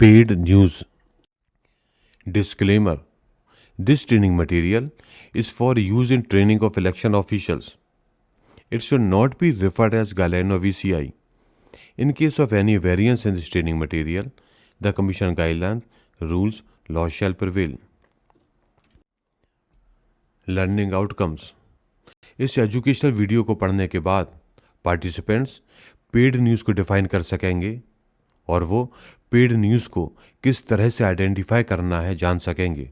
Paid news. Disclaimer: this training material is for use in training of election officials. It should not be referred as guideline of ECI. In case of any variance in this training material, the Commission guidelines, rules, laws shall prevail. Learning outcomes. इस educational video को पढ़ने के बाद participants paid news को define कर सकेंगे और वो पेड न्यूज़ को किस तरह से आइडेंटिफाई करना है जान सकेंगे।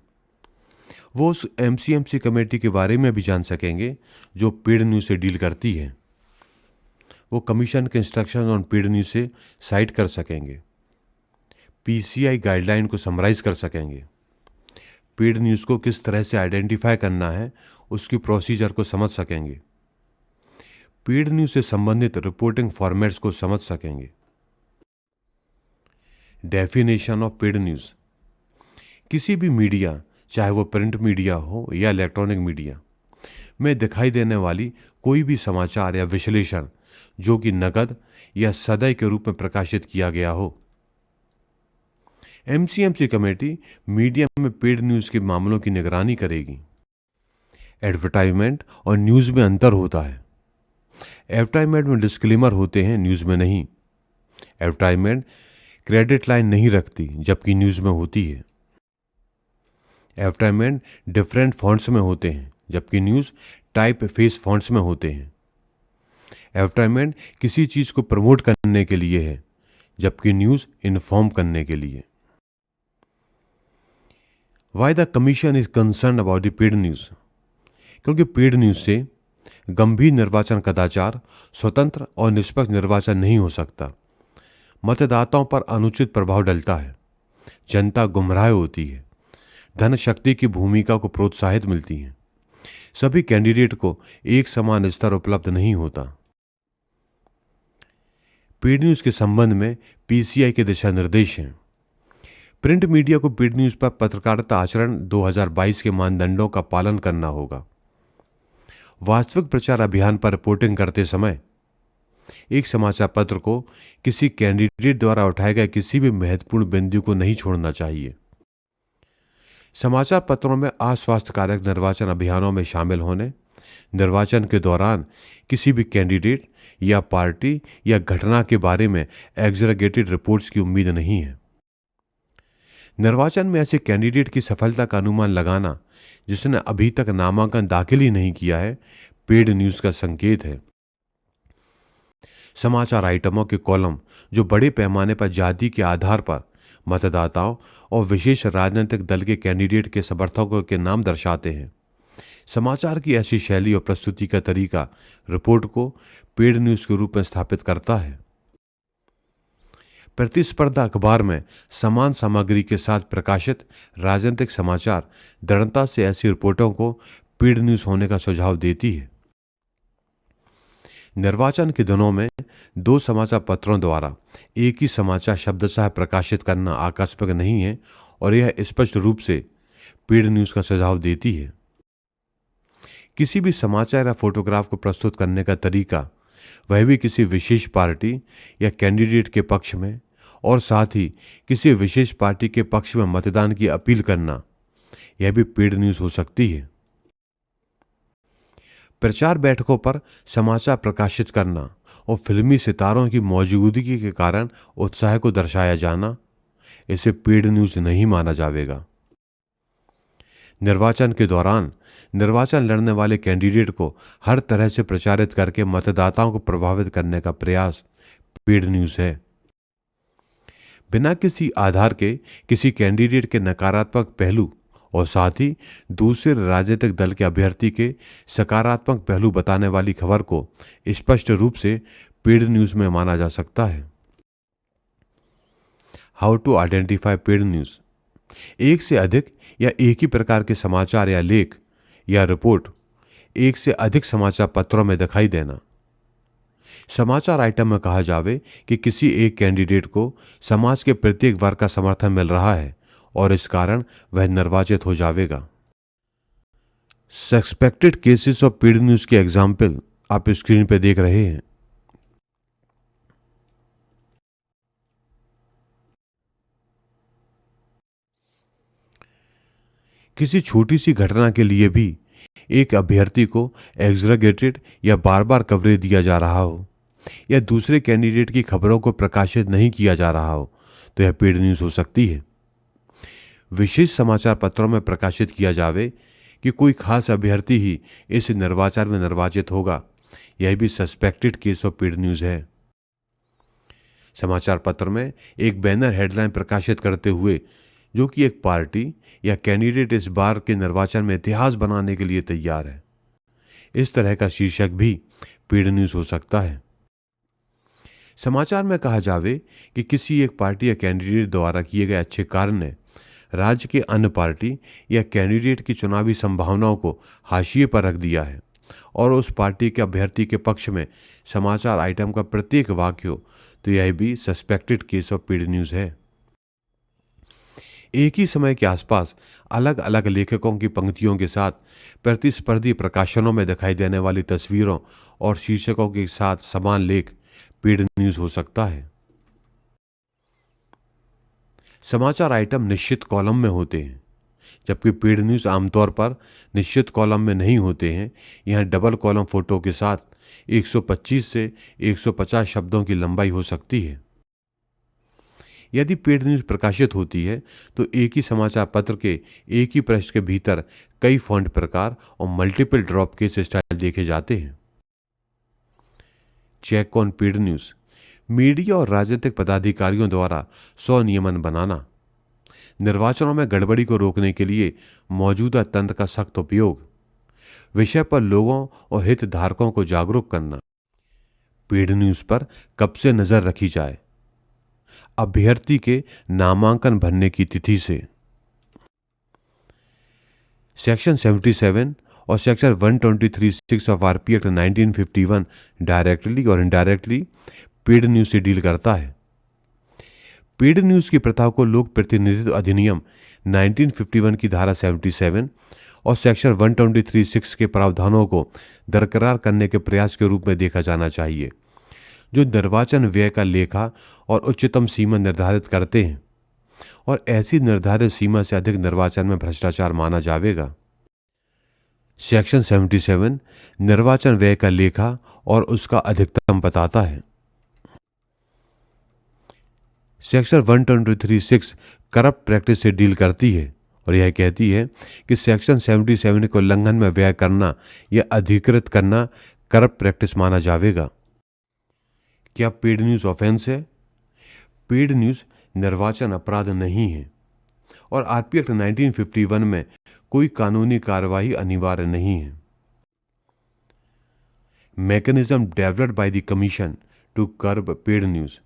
वो उस MCMC कमेटी के बारे में भी जान सकेंगे जो पेड न्यूज़ से डील करती है। वो कमीशन के इंस्ट्रक्शन ऑन पेड न्यूज़ से साइट कर सकेंगे, PCI गाइडलाइन को समराइज कर सकेंगे, पेड न्यूज़ को किस तरह से आइडेंटिफाई करना है उसकी प्रोसीजर को समझ सकेंगे, पेड न्यूज़ से संबंधित रिपोर्टिंग फॉर्मेट्स को समझ सकेंगे। Definition of paid news. किसी भी मीडिया, चाहे वो प्रिंट मीडिया हो या इलेक्ट्रॉनिक मीडिया, में दिखाई देने वाली कोई भी समाचार या विश्लेषण जो कि नकद या सदै के रूप में प्रकाशित किया गया हो। MCMC कमेटी मीडिया में पेड न्यूज़ के मामलों की निगरानी करेगी। एडवर्टाइजमेंट और न्यूज़ में अंतर होता है। एडवर्टाइजमेंट में डिस्क्लेमर होते हैं, न्यूज़ में नहीं। एडवर्टाइजमेंट क्रेडिट लाइन नहीं रखती जबकि न्यूज़ में होती है। एडवर्टाइजमेंट डिफरेंट फॉन्ट्स में होते हैं जबकि न्यूज़ टाइप फेस फॉन्ट्स में होते हैं। एडवर्टाइजमेंट किसी चीज़ को प्रमोट करने के लिए है जबकि न्यूज़ इन्फॉर्म करने के लिए। Why the commission is concern about the paid news? क्योंकि पेड न्यूज़ से गंभीर निर्वाचन कदाचार, स्वतंत्र और निष्पक्ष निर्वाचन नहीं हो सकता। मतदाताओं पर अनुचित प्रभाव डलता है, जनता गुमराह होती है, धन शक्ति की भूमिका को प्रोत्साहित मिलती है, सभी कैंडिडेट को एक समान स्तर उपलब्ध नहीं होता। पेड न्यूज़ के संबंध में PCI के दिशा निर्देश हैं। प्रिंट मीडिया को पेड न्यूज़ पर पत्रकारिता आचरण 2022 के मानदंडों का पालन करना होगा। वास्तविक प्रचार अभियान पर रिपोर्टिंग करते समय एक समाचार पत्र को किसी कैंडिडेट द्वारा उठाए गए किसी भी महत्वपूर्ण बिंदु को नहीं छोड़ना चाहिए। समाचार पत्रों में अस्वास्थ्यकारक निर्वाचन अभियानों में शामिल होने, निर्वाचन के दौरान किसी भी कैंडिडेट या पार्टी या घटना के बारे में एग्जैगरेटेड रिपोर्ट्स की उम्मीद नहीं है। निर्वाचन में ऐसे कैंडिडेट की सफलता का अनुमान लगाना जिसने अभी तक नामांकन दाखिल ही नहीं किया है, पेड न्यूज़ का संकेत है। समाचार आइटमों के कॉलम जो बड़े पैमाने पर जाति के आधार पर मतदाताओं और विशेष राजनीतिक दल के कैंडिडेट के समर्थकों के नाम दर्शाते हैं। समाचार की ऐसी शैली और प्रस्तुति का तरीका रिपोर्ट को पेड न्यूज़ के रूप में स्थापित करता है। प्रतिस्पर्धा अखबार में समान सामग्री के साथ प्रकाशित राजनीतिक समाचार दृढ़ता से ऐसी रिपोर्टों को पेड न्यूज़ होने का सुझाव देती है। निर्वाचन के दिनों में 2 समाचार पत्रों द्वारा एक ही समाचार शब्दशः प्रकाशित करना आकस्मिक नहीं है और यह स्पष्ट रूप से पेड न्यूज़ का सुझाव देती है। किसी भी समाचार या फोटोग्राफ को प्रस्तुत करने का तरीका, वह भी किसी विशेष पार्टी या कैंडिडेट के पक्ष में, और साथ ही किसी विशेष पार्टी के पक्ष में मतदान की अपील करना, यह भी पेड न्यूज़ हो सकती है। प्रचार बैठकों पर समाचार प्रकाशित करना और फिल्मी सितारों की मौजूदगी के कारण उत्साह को दर्शाया जाना, इसे पेड न्यूज़ नहीं माना जाएगा। निर्वाचन के दौरान निर्वाचन लड़ने वाले कैंडिडेट को हर तरह से प्रचारित करके मतदाताओं को प्रभावित करने का प्रयास पेड न्यूज़ है। बिना किसी आधार के किसी कैंडिडेट के नकारात्मक पहलू और साथ ही दूसरे राजनीतिक दल के अभ्यर्थी के सकारात्मक पहलू बताने वाली खबर को स्पष्ट रूप से पेड न्यूज़ में माना जा सकता है। How to identify paid news? एक से अधिक या एक ही प्रकार के समाचार या लेख या रिपोर्ट एक से अधिक समाचार पत्रों में दिखाई देना। समाचार आइटम में कहा जावे कि किसी एक कैंडिडेट को समाज के प्रत्येक वर्ग का समर्थन मिल रहा है और इस कारण वह निर्वाचित हो जाएगा। Suspected cases of paid news के एग्जाम्पल आप स्क्रीन पर देख रहे हैं। किसी छोटी सी घटना के लिए भी एक अभ्यर्थी को एग्जैगरेटेड या बार बार कवरेज दिया जा रहा हो या दूसरे कैंडिडेट की खबरों को प्रकाशित नहीं किया जा रहा हो तो यह पेड न्यूज़ हो सकती है। विशेष समाचार पत्रों में प्रकाशित किया जावे कि कोई खास अभ्यर्थी ही इस निर्वाचन में निर्वाचित होगा, यह भी suspected case of paid news है। समाचार पत्र में एक बैनर हेडलाइन प्रकाशित करते हुए जो कि एक पार्टी या कैंडिडेट इस बार के निर्वाचन में इतिहास बनाने के लिए तैयार है, इस तरह का शीर्षक भी पेड न्यूज़ हो सकता है। समाचार में कहा जावे कि किसी एक पार्टी या कैंडिडेट द्वारा किए गए अच्छे कार्य ने राज्य के अन्य पार्टी या कैंडिडेट की चुनावी संभावनाओं को हाशिए पर रख दिया है और उस पार्टी के अभ्यर्थी के पक्ष में समाचार आइटम का प्रत्येक वाक्य हो, तो यह भी suspected case of paid news है। एक ही समय के आसपास अलग अलग लेखकों की पंक्तियों के साथ प्रतिस्पर्धी प्रकाशनों में दिखाई देने वाली तस्वीरों और शीर्षकों के साथ समान लेख पेड न्यूज़ हो सकता है। समाचार आइटम निश्चित कॉलम में होते हैं, जबकि पेड न्यूज़ आमतौर पर निश्चित कॉलम में नहीं होते हैं। यहाँ डबल कॉलम फोटो के साथ 125 से 150 शब्दों की लंबाई हो सकती है। यदि पेड न्यूज़ प्रकाशित होती है तो एक ही समाचार पत्र के एक ही पृष्ठ के भीतर कई फॉन्ट प्रकार और मल्टीपल ड्रॉप केस स्टाइल देखे जाते हैं। Check on paid news. Media और राजनीतिक पदाधिकारियों द्वारा स्वनियमन बनाना। निर्वाचनों में गड़बड़ी को रोकने के लिए मौजूदा तंत्र का सख्त उपयोग। विषय पर लोगों और हितधारकों को जागरूक करना। पेड न्यूज़ पर कब से नजर रखी जाए? अभ्यर्थी के नामांकन भरने की तिथि से। सेक्शन 77 और section 123(6) of RP act 1951 directly और इनडायरेक्टली पेड न्यूज़ से डील करता है। पेड न्यूज़ की प्रथा को लोक प्रतिनिधित्व अधिनियम 1951 की धारा 77 और सेक्शन 123(6) के प्रावधानों को दरकरार करने के प्रयास के रूप में देखा जाना चाहिए, जो निर्वाचन व्यय का लेखा और उच्चतम सीमा निर्धारित करते हैं और ऐसी निर्धारित सीमा से अधिक निर्वाचन में भ्रष्टाचार माना जाएगा। सेक्शन 77 निर्वाचन व्यय का लेखा और उसका अधिकतम बताता है। सेक्शन 123(6) करप्ट प्रैक्टिस से डील करती है और यह कहती है कि सेक्शन 77 को उल्लंघन में व्यय करना या अधिकृत करना करप्ट प्रैक्टिस माना जाएगा। क्या पेड न्यूज़ ऑफेंस है? पेड न्यूज़ निर्वाचन अपराध नहीं है और आरपी एक्ट 1951 में कोई कानूनी कार्यवाही अनिवार्य नहीं है। Mechanism developed by the commission to curb paid news.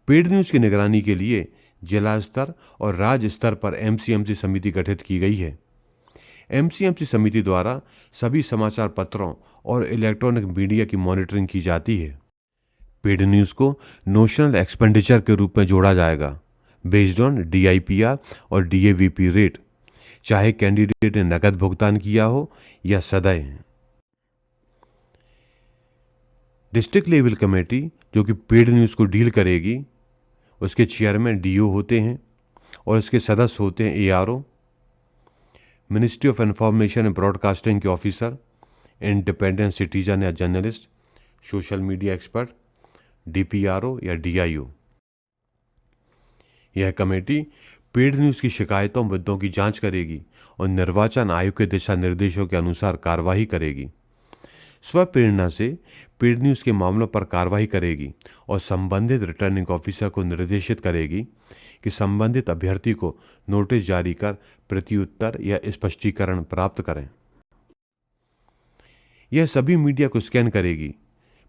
Paid news की निगरानी के लिए जिला स्तर और राज्य स्तर पर एमसीएमसी समिति गठित की गई है। एमसीएमसी समिति द्वारा सभी समाचार पत्रों और इलेक्ट्रॉनिक मीडिया की मॉनिटरिंग की जाती है। पेड न्यूज़ को नोशनल एक्सपेंडिचर के रूप में जोड़ा जाएगा बेस्ड ऑन DIPR और DAVP रेट, चाहे कैंडिडेट ने नकद भुगतान किया हो या सदैव। डिस्ट्रिक्ट लेवल कमेटी जो कि पेड न्यूज़ को डील करेगी, उसके चेयरमैन DO होते हैं और इसके सदस्य होते हैं ARO, ministry of information and broadcasting के ऑफिसर, इंडिपेंडेंट सिटीजन या journalist, social media expert, DPRO या DIO। यह कमेटी पेड न्यूज़ की शिकायतों मुद्दों की जांच करेगी और निर्वाचन आयोग के दिशा निर्देशों के अनुसार कार्रवाई करेगी। स्वप्रेरणा से पेड न्यूज़ के मामलों पर कार्रवाई करेगी और संबंधित रिटर्निंग ऑफिसर को निर्देशित करेगी कि संबंधित अभ्यर्थी को नोटिस जारी कर प्रत्युत्तर या स्पष्टीकरण प्राप्त करें। यह सभी मीडिया को स्कैन करेगी,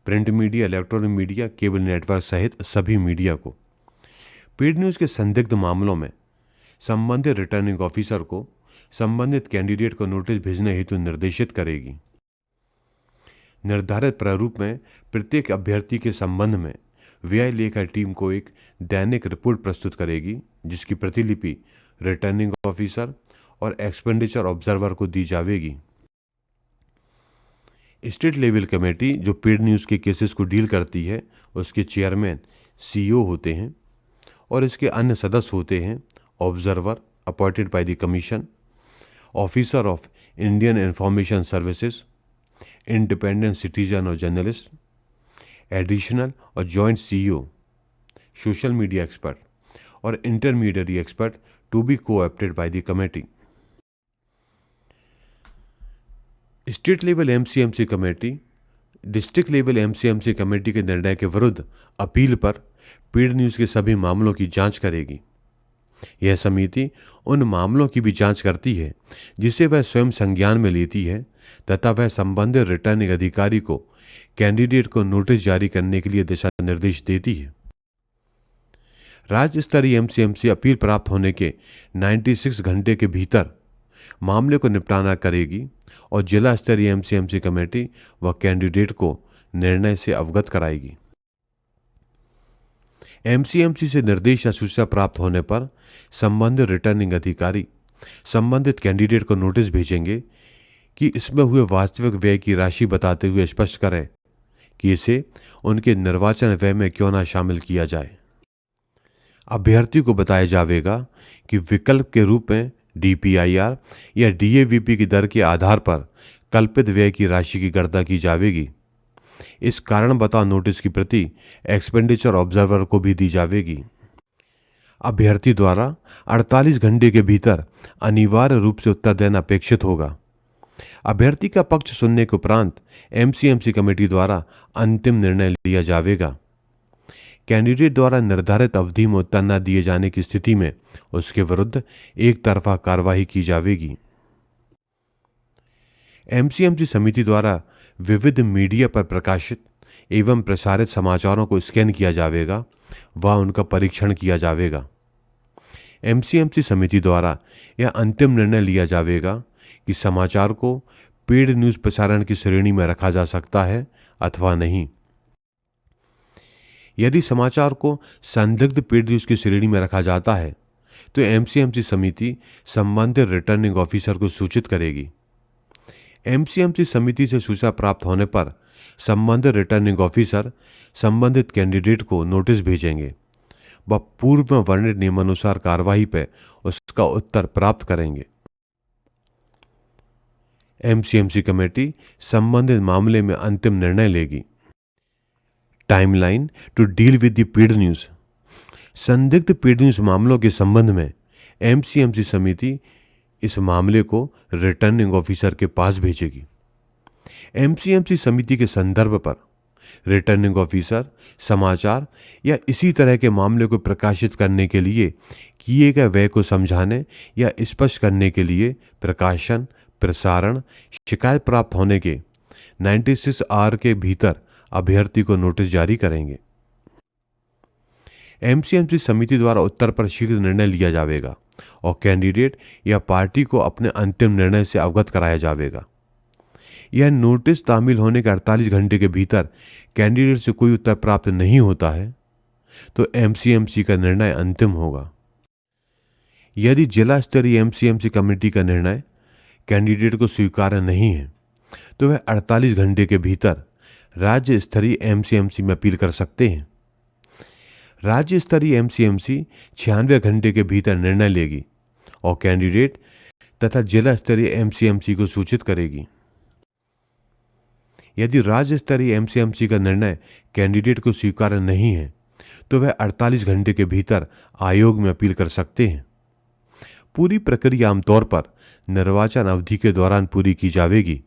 print media, electronic media, cable network सहित सभी मीडिया को। पेड न्यूज़ के संदिग्ध मामलों में संबंधित रिटर्निंग ऑफिसर को संबंधित कैंडिडेट को नोटिस भेजने हेतु निर्देशित करेगी। निर्धारित प्रारूप में प्रत्येक अभ्यर्थी के संबंध में व्यय लेखा टीम को एक दैनिक रिपोर्ट प्रस्तुत करेगी, जिसकी प्रतिलिपि रिटर्निंग ऑफिसर और एक्सपेंडिचर ऑब्जर्वर को दी जाएगी। स्टेट लेवल कमेटी जो पेड न्यूज़ के केसेस को डील करती है, उसके चेयरमैन CEO होते हैं और इसके अन्य सदस्य होते हैं observer appointed by the commission, officer of Indian information services, independent citizen और जर्नलिस्ट, एडिशनल और joint CEO, social media expert और intermediate expert to be coopted by the committee. State level MCMC committee district level MCMC committee के निर्णय के विरुद्ध appeal पर paid news के सभी मामलों की जांच करेगी। यह समिति उन मामलों की भी जांच करती है जिसे वह स्वयं संज्ञान में लेती है तथा वह संबंधित रिटर्निंग अधिकारी को कैंडिडेट को नोटिस जारी करने के लिए दिशा निर्देश देती है। राज्य स्तरीय एमसीएमसी अपील प्राप्त होने के 96 घंटे के भीतर मामले को निपटाना करेगी और जिला स्तरीय एमसीएमसी कमेटी व कैंडिडेट को निर्णय से अवगत कराएगी। एमसीएमसी से निर्देश या सूचना प्राप्त होने पर संबंधित रिटर्निंग अधिकारी संबंधित कैंडिडेट को नोटिस भेजेंगे कि इसमें हुए वास्तविक व्यय की राशि बताते हुए स्पष्ट करें कि इसे उनके निर्वाचन व्यय में क्यों ना शामिल किया जाए। अभ्यर्थी को बताया जाएगा कि विकल्प के रूप में डीपीआईआर या डीएवीपी की दर के आधार पर कल्पित व्यय की राशि की गणना की जाएगी। इस कारण बताओ नोटिस की प्रति एक्सपेंडिचर ऑब्जर्वर को भी दी जाएगी। अभ्यर्थी द्वारा 48 घंटे के भीतर अनिवार्य रूप से उत्तर देना अपेक्षित होगा। अभ्यर्थी का पक्ष सुनने के उपरांत एमसीएमसी कमेटी द्वारा अंतिम निर्णय लिया जाएगा। कैंडिडेट द्वारा निर्धारित अवधि में उत्तर न दिए जाने की स्थिति में उसके विरुद्ध एक तरफा कार्रवाई की जाएगी। एमसीएमसी समिति द्वारा विविध मीडिया पर प्रकाशित एवं प्रसारित समाचारों को स्कैन किया जाएगा व उनका परीक्षण किया जाएगा। एमसीएमसी समिति द्वारा यह अंतिम निर्णय लिया जाएगा कि समाचार को पेड न्यूज़ प्रसारण की श्रेणी में रखा जा सकता है अथवा नहीं। यदि समाचार को संदिग्ध पेड न्यूज़ की श्रेणी में रखा जाता है तो एमसीएमसी समिति संबंधित रिटर्निंग ऑफिसर को सूचित करेगी। एमसीएमसी समिति से सूचना प्राप्त होने पर संबंधित रिटर्निंग ऑफिसर संबंधित कैंडिडेट को नोटिस भेजेंगे व पूर्व में वर्णित नियमानुसार कार्रवाई पर उसका उत्तर प्राप्त करेंगे। एमसीएमसी कमेटी संबंधित मामले में अंतिम निर्णय लेगी। Timeline to deal with the paid news. संदिग्ध पेड न्यूज़ मामलों के संबंध में एमसीएमसी समिति इस मामले को रिटर्निंग ऑफिसर के पास भेजेगी। एमसीएमसी समिति के संदर्भ पर रिटर्निंग ऑफिसर समाचार या इसी तरह के मामले को प्रकाशित करने के लिए किए गए व्यय को समझाने या स्पष्ट करने के लिए प्रकाशन, प्रसारण, शिकायत प्राप्त होने के 96 आवर के भीतर अभ्यर्थी को नोटिस जारी करेंगे। एमसीएमसी समिति द्वारा उत्तर पर शीघ्र निर्णय लिया जाएगा और कैंडिडेट या पार्टी को अपने अंतिम निर्णय से अवगत कराया जाएगा। यह नोटिस तामील होने के 48 घंटे के भीतर कैंडिडेट से कोई उत्तर प्राप्त नहीं होता है तो एमसीएमसी का निर्णय अंतिम होगा। यदि जिला स्तरीय एमसीएमसी कमेटी का निर्णय कैंडिडेट को स्वीकार्य नहीं है तो वह 48 घंटे के भीतर राज्य स्तरीय एमसीएमसी में अपील कर सकते हैं। राज्य स्तरीय एमसीएमसी 96 घंटे के भीतर निर्णय लेगी और कैंडिडेट तथा जिला स्तरीय एमसीएमसी को सूचित करेगी। यदि राज्य स्तरीय एमसीएमसी का निर्णय कैंडिडेट को स्वीकार्य नहीं है तो वह 48 घंटे के भीतर आयोग में अपील कर सकते हैं। पूरी प्रक्रिया आमतौर पर निर्वाचन अवधि के दौरान पूरी की जाएगी।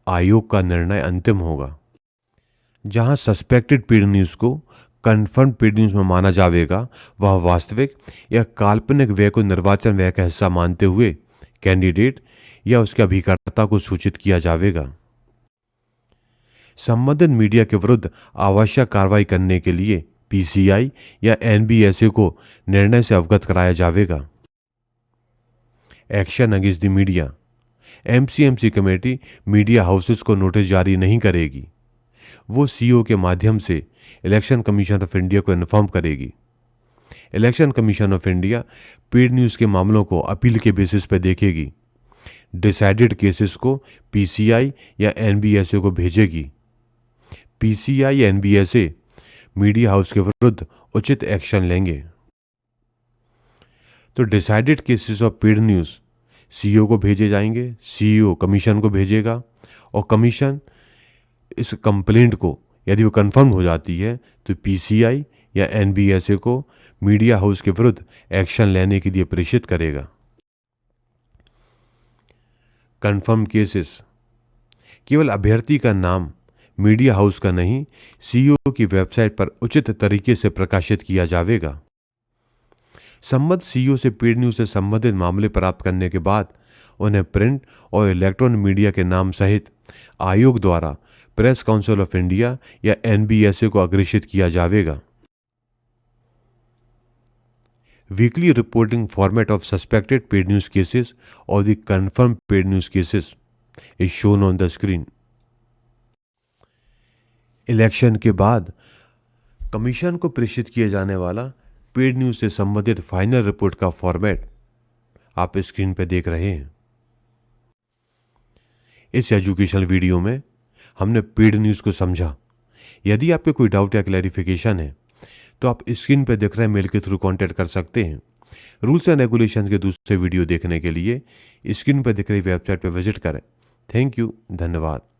आयोग का निर्णय अंतिम होगा। जहां सस्पेक्टेड पेड न्यूज़ को कन्फर्म पेड न्यूज़ में माना जाएगा वह वास्तविक या काल्पनिक व्यय को निर्वाचन व्यय का हिस्सा मानते हुए कैंडिडेट या उसके अभिकर्ता को सूचित किया जाएगा। संबंधित मीडिया के विरुद्ध आवश्यक कार्रवाई करने के लिए पीसीआई या एनबीएसए को निर्णय से अवगत कराया जाएगा। Action against the media. MCMC committee media houses को नोटिस जारी नहीं करेगी। वो सीओ के माध्यम से इलेक्शन कमीशन ऑफ इंडिया को इन्फॉर्म करेगी। Election commission of India paid news के मामलों को अपील के बेसिस पर देखेगी। डिसाइडेड केसेस को पीसीआई या एनबीएसए को भेजेगी। पीसीआई या एनबीएसए मीडिया हाउस के विरुद्ध उचित एक्शन लेंगे। तो decided cases of paid news CEO को भेजे जाएंगे, सीईओ कमीशन को भेजेगा और कमीशन इस कंप्लेंट को यदि वो कंफर्म हो जाती है तो पीसीआई या एनबीएसए को मीडिया हाउस के विरुद्ध एक्शन लेने के लिए प्रेषित करेगा। कंफर्म केसेस: केवल अभ्यर्थी का नाम मीडिया हाउस का नहीं, सीईओ की वेबसाइट पर उचित तरीके से प्रकाशित किया जाएगा। संबद्ध सीईओ से पेड न्यूज से संबंधित मामले प्राप्त करने के बाद उन्हें प्रिंट और इलेक्ट्रॉनिक मीडिया के नाम सहित आयोग द्वारा प्रेस काउंसिल ऑफ इंडिया या एनबीएसए को अग्रेषित किया जाएगा। Weekly reporting format of suspected paid news cases और the confirm paid news cases is shown on the screen. Election के बाद कमीशन को प्रेषित किए जाने वाला पेड न्यूज से संबंधित फाइनल रिपोर्ट का फॉर्मेट आप स्क्रीन पर देख रहे हैं। इस एजुकेशनल वीडियो में हमने पेड न्यूज को समझा। यदि आपके कोई डाउट या क्लैरिफिकेशन है तो आप स्क्रीन पर दिख रहे मेल के थ्रू कांटेक्ट कर सकते हैं। रूल्स एंड रेगुलेशंस के दूसरे वीडियो देखने के लिए स्क्रीन पर दिख रही वेबसाइट पर विजिट करें। थैंक यू, धन्यवाद।